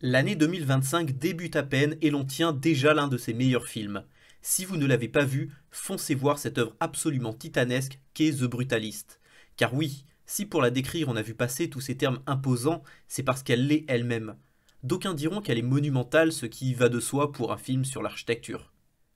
L'année 2025 débute à peine et l'on tient déjà l'un de ses meilleurs films. Si vous ne l'avez pas vu, foncez voir cette œuvre absolument titanesque qu'est The Brutalist. Car oui, si pour la décrire on a vu passer tous ces termes imposants, c'est parce qu'elle l'est elle-même. D'aucuns diront qu'elle est monumentale, ce qui va de soi pour un film sur l'architecture.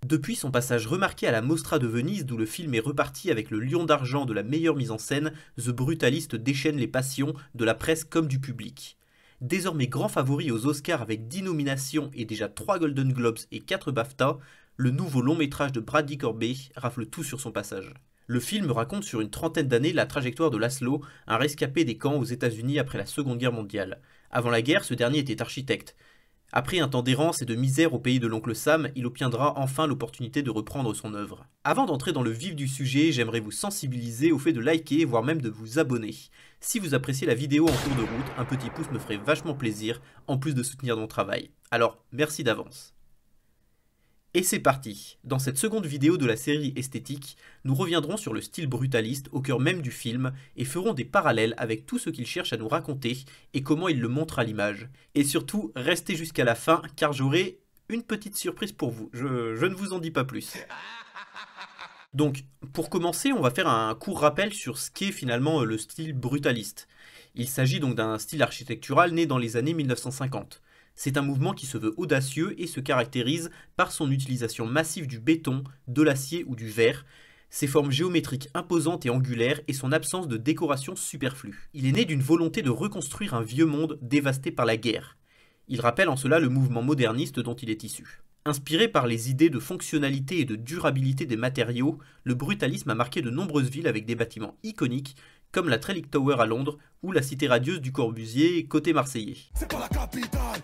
Depuis son passage remarqué à la Mostra de Venise, d'où le film est reparti avec le lion d'argent de la meilleure mise en scène, The Brutalist déchaîne les passions de la presse comme du public. Désormais grand favori aux Oscars avec 10 nominations et déjà 3 Golden Globes et 4 BAFTA, le nouveau long métrage de Bradley Corbey rafle tout sur son passage. Le film raconte sur une trentaine d'années la trajectoire de Laszlo, un rescapé des camps aux États-Unis après la Seconde Guerre mondiale. Avant la guerre, ce dernier était architecte. Après un temps d'errance et de misère au pays de l'oncle Sam, il obtiendra enfin l'opportunité de reprendre son œuvre. Avant d'entrer dans le vif du sujet, j'aimerais vous sensibiliser au fait de liker, voire même de vous abonner. Si vous appréciez la vidéo en cours de route, un petit pouce me ferait vachement plaisir, en plus de soutenir mon travail. Alors, merci d'avance. Et c'est parti. Dans cette seconde vidéo de la série esthétique, nous reviendrons sur le style brutaliste au cœur même du film et ferons des parallèles avec tout ce qu'il cherche à nous raconter et comment il le montre à l'image. Et surtout, restez jusqu'à la fin car j'aurai une petite surprise pour vous. Je ne vous en dis pas plus. Donc, pour commencer, on va faire un court rappel sur ce qu'est finalement le style brutaliste. Il s'agit donc d'un style architectural né dans les années 1950. C'est un mouvement qui se veut audacieux et se caractérise par son utilisation massive du béton, de l'acier ou du verre, ses formes géométriques imposantes et angulaires et son absence de décoration superflue. Il est né d'une volonté de reconstruire un vieux monde dévasté par la guerre. Il rappelle en cela le mouvement moderniste dont il est issu. Inspiré par les idées de fonctionnalité et de durabilité des matériaux, le brutalisme a marqué de nombreuses villes avec des bâtiments iconiques comme la Trellick Tower à Londres ou la Cité radieuse du Corbusier côté marseillais. C'est pas la capitale,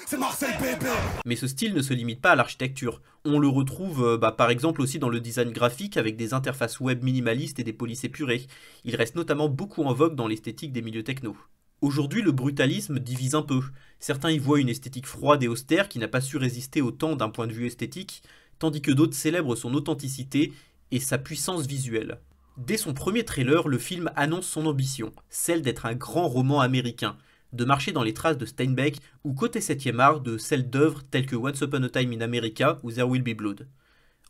c'est Marseille bébé. Mais ce style ne se limite pas à l'architecture. On le retrouve par exemple aussi dans le design graphique avec des interfaces web minimalistes et des polices épurées. Il reste notamment beaucoup en vogue dans l'esthétique des milieux techno. Aujourd'hui, le brutalisme divise un peu. Certains y voient une esthétique froide et austère qui n'a pas su résister au temps d'un point de vue esthétique, tandis que d'autres célèbrent son authenticité et sa puissance visuelle. Dès son premier trailer, le film annonce son ambition, celle d'être un grand roman américain, de marcher dans les traces de Steinbeck ou côté 7e art de celles d'œuvres telles que Once Upon a Time in America ou There Will Be Blood.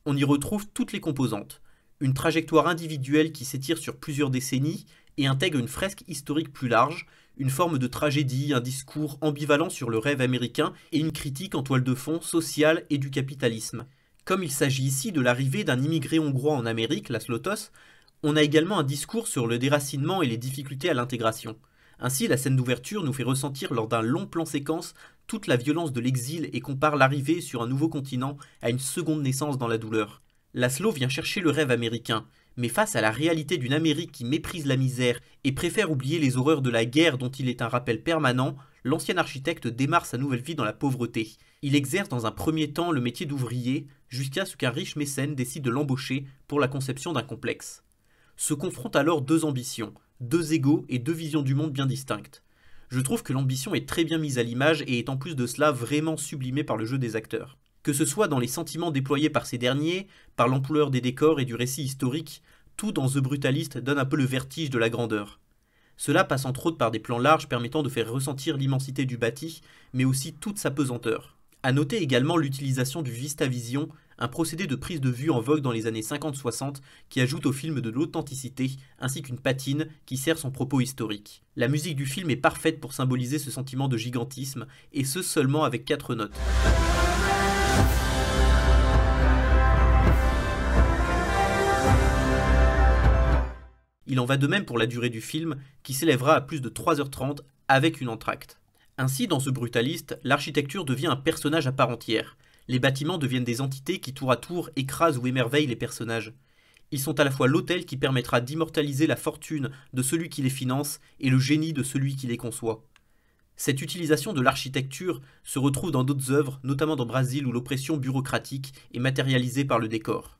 On y retrouve toutes les composantes, une trajectoire individuelle qui s'étire sur plusieurs décennies et intègre une fresque historique plus large, une forme de tragédie, un discours ambivalent sur le rêve américain et une critique en toile de fond sociale et du capitalisme. Comme il s'agit ici de l'arrivée d'un immigré hongrois en Amérique, Laszlo Tosz, on a également un discours sur le déracinement et les difficultés à l'intégration. Ainsi, la scène d'ouverture nous fait ressentir lors d'un long plan séquence toute la violence de l'exil et compare l'arrivée sur un nouveau continent à une seconde naissance dans la douleur. Laszlo vient chercher le rêve américain, mais face à la réalité d'une Amérique qui méprise la misère et préfère oublier les horreurs de la guerre dont il est un rappel permanent, l'ancien architecte démarre sa nouvelle vie dans la pauvreté. Il exerce dans un premier temps le métier d'ouvrier, jusqu'à ce qu'un riche mécène décide de l'embaucher pour la conception d'un complexe. Se confrontent alors deux ambitions, deux égos et deux visions du monde bien distinctes. Je trouve que l'ambition est très bien mise à l'image et est en plus de cela vraiment sublimée par le jeu des acteurs. Que ce soit dans les sentiments déployés par ces derniers, par l'ampleur des décors et du récit historique, tout dans The Brutalist donne un peu le vertige de la grandeur. Cela passe entre autres par des plans larges permettant de faire ressentir l'immensité du bâti, mais aussi toute sa pesanteur. A noter également l'utilisation du VistaVision, un procédé de prise de vue en vogue dans les années 50-60 qui ajoute au film de l'authenticité ainsi qu'une patine qui sert son propos historique. La musique du film est parfaite pour symboliser ce sentiment de gigantisme, et ce seulement avec 4 notes. Il en va de même pour la durée du film qui s'élèvera à plus de 3h30 avec une entr'acte. Ainsi, dans ce brutaliste, l'architecture devient un personnage à part entière. Les bâtiments deviennent des entités qui tour à tour écrasent ou émerveillent les personnages. Ils sont à la fois l'autel qui permettra d'immortaliser la fortune de celui qui les finance et le génie de celui qui les conçoit. Cette utilisation de l'architecture se retrouve dans d'autres œuvres, notamment dans Brazil où l'oppression bureaucratique est matérialisée par le décor.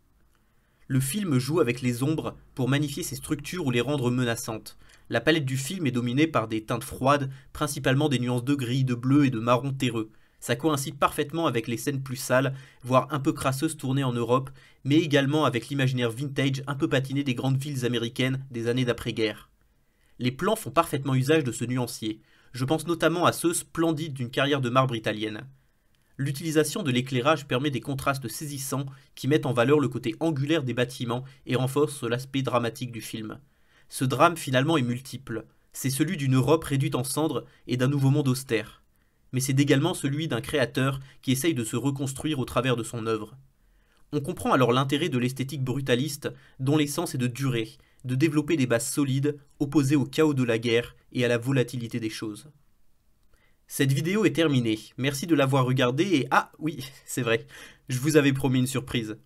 Le film joue avec les ombres pour magnifier ces structures ou les rendre menaçantes. La palette du film est dominée par des teintes froides, principalement des nuances de gris, de bleu et de marron terreux. Ça coïncide parfaitement avec les scènes plus sales, voire un peu crasseuses tournées en Europe, mais également avec l'imaginaire vintage un peu patiné des grandes villes américaines des années d'après-guerre. Les plans font parfaitement usage de ce nuancier. Je pense notamment à ceux splendides d'une carrière de marbre italienne. L'utilisation de l'éclairage permet des contrastes saisissants qui mettent en valeur le côté angulaire des bâtiments et renforcent l'aspect dramatique du film. Ce drame finalement est multiple. C'est celui d'une Europe réduite en cendres et d'un nouveau monde austère. Mais c'est également celui d'un créateur qui essaye de se reconstruire au travers de son œuvre. On comprend alors l'intérêt de l'esthétique brutaliste dont l'essence est de durer, de développer des bases solides opposées au chaos de la guerre et à la volatilité des choses. Cette vidéo est terminée, merci de l'avoir regardée et ah oui, c'est vrai, je vous avais promis une surprise.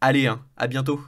Allez, à bientôt.